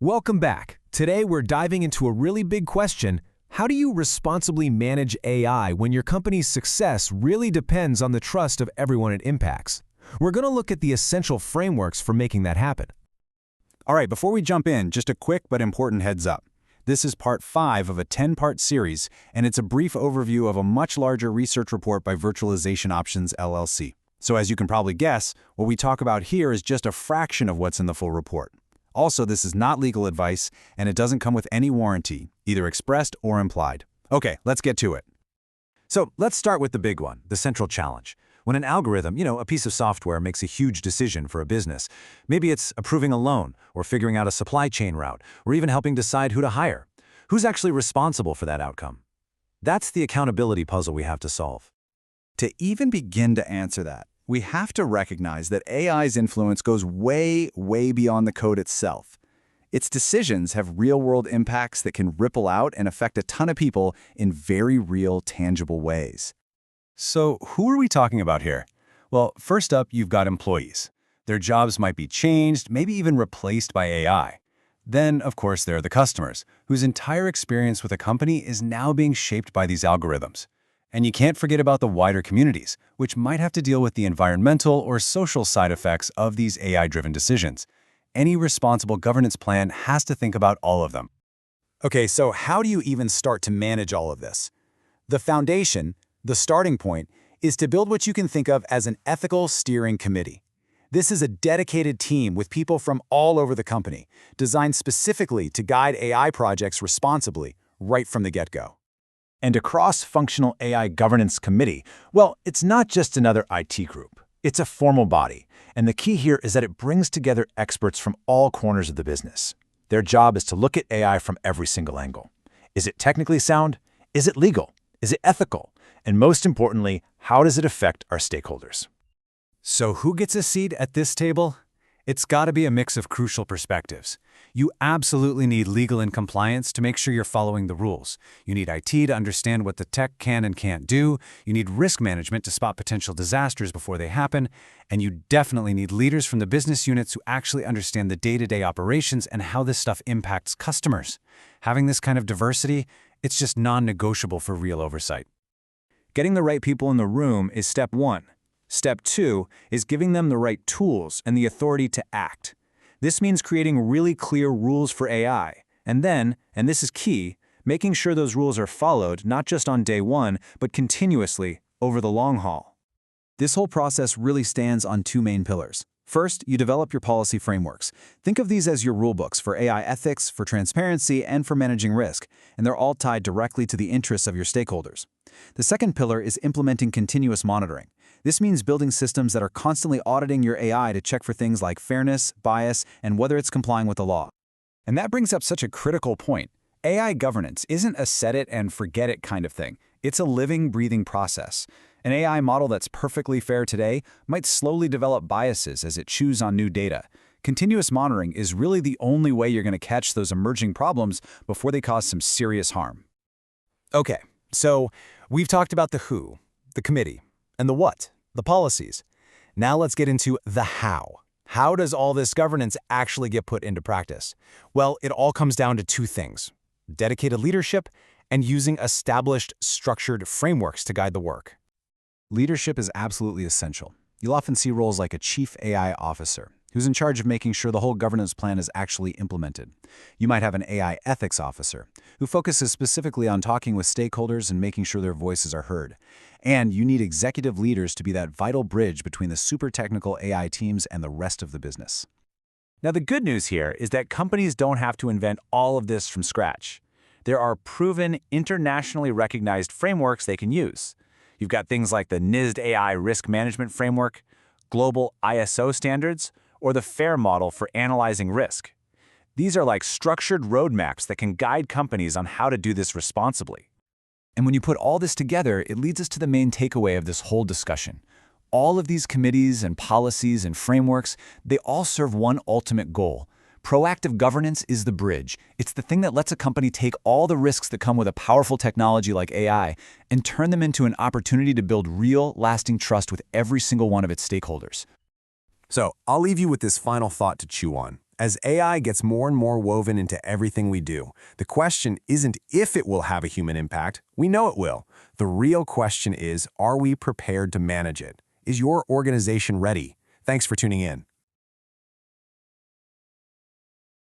Welcome back. Today we're diving into a really big question. How do you responsibly manage AI when your company's success really depends on the trust of everyone it impacts? We're going to look at the essential frameworks for making that happen. All right, before we jump in, just a quick but important heads up. This is part 5 of a 10-part series, and it's a brief overview of a much larger research report by Virtualization Options LLC. So as you can probably guess, what we talk about here is just a fraction of what's in the full report. Also, this is not legal advice, and it doesn't come with any warranty, either expressed or implied. Okay, let's get to it. So let's start with the big one, the central challenge. When an algorithm, a piece of software makes a huge decision for a business, maybe it's approving a loan or figuring out a supply chain route or even helping decide who to hire. Who's actually responsible for that outcome? That's the accountability puzzle we have to solve. To even begin to answer that, we have to recognize that AI's influence goes way, way beyond the code itself. Its decisions have real-world impacts that can ripple out and affect a ton of people in very real, tangible ways. So who are we talking about here? Well, first up, you've got employees. Their jobs might be changed, maybe even replaced by AI. Then, of course, there are the customers, whose entire experience with a company is now being shaped by these algorithms. And you can't forget about the wider communities, which might have to deal with the environmental or social side effects of these AI-driven decisions. Any responsible governance plan has to think about all of them. Okay, so how do you even start to manage all of this? The foundation, the starting point, is to build what you can think of as an ethical steering committee. This is a dedicated team with people from all over the company, designed specifically to guide AI projects responsibly right from the get-go. And a cross-functional AI governance committee, well, it's not just another IT group. It's a formal body, and the key here is that it brings together experts from all corners of the business. Their job is to look at AI from every single angle. Is it technically sound? Is it legal? Is it ethical? And most importantly, how does it affect our stakeholders? So who gets a seat at this table? It's got to be a mix of crucial perspectives. You absolutely need legal and compliance to make sure you're following the rules. You need IT to understand what the tech can and can't do. You need risk management to spot potential disasters before they happen. And you definitely need leaders from the business units who actually understand the day-to-day operations and how this stuff impacts customers. Having this kind of diversity, it's just non-negotiable for real oversight. Getting the right people in the room is step 1. Step 2 is giving them the right tools and the authority to act. This means creating really clear rules for AI, and then, and this is key, making sure those rules are followed not just on day 1, but continuously over the long haul. This whole process really stands on 2 main pillars. First, you develop your policy frameworks. Think of these as your rulebooks for AI ethics, for transparency, and for managing risk, and they're all tied directly to the interests of your stakeholders. The second pillar is implementing continuous monitoring. This means building systems that are constantly auditing your AI to check for things like fairness, bias, and whether it's complying with the law. And that brings up such a critical point. AI governance isn't a set it and forget it kind of thing. It's a living, breathing process. An AI model that's perfectly fair today might slowly develop biases as it chews on new data. Continuous monitoring is really the only way you're going to catch those emerging problems before they cause some serious harm. Okay, so we've talked about the who, the committee, and the what, the policies. Now let's get into the how. How does all this governance actually get put into practice? Well, it all comes down to 2 things: dedicated leadership and using established, structured frameworks to guide the work. Leadership is absolutely essential. You'll often see roles like a chief AI officer, who's in charge of making sure the whole governance plan is actually implemented. You might have an AI ethics officer, who focuses specifically on talking with stakeholders and making sure their voices are heard. And you need executive leaders to be that vital bridge between the super technical AI teams and the rest of the business. Now, the good news here is that companies don't have to invent all of this from scratch. There are proven, internationally recognized frameworks they can use. You've got things like the NIST AI Risk Management Framework, global ISO standards, or the FAIR model for analyzing risk. These are like structured roadmaps that can guide companies on how to do this responsibly. And when you put all this together, it leads us to the main takeaway of this whole discussion. All of these committees and policies and frameworks, they all serve one ultimate goal. Proactive governance is the bridge. It's the thing that lets a company take all the risks that come with a powerful technology like AI and turn them into an opportunity to build real, lasting trust with every single one of its stakeholders. So I'll leave you with this final thought to chew on. As AI gets more and more woven into everything we do, the question isn't if it will have a human impact. We know it will. The real question is, are we prepared to manage it? Is your organization ready? Thanks for tuning in.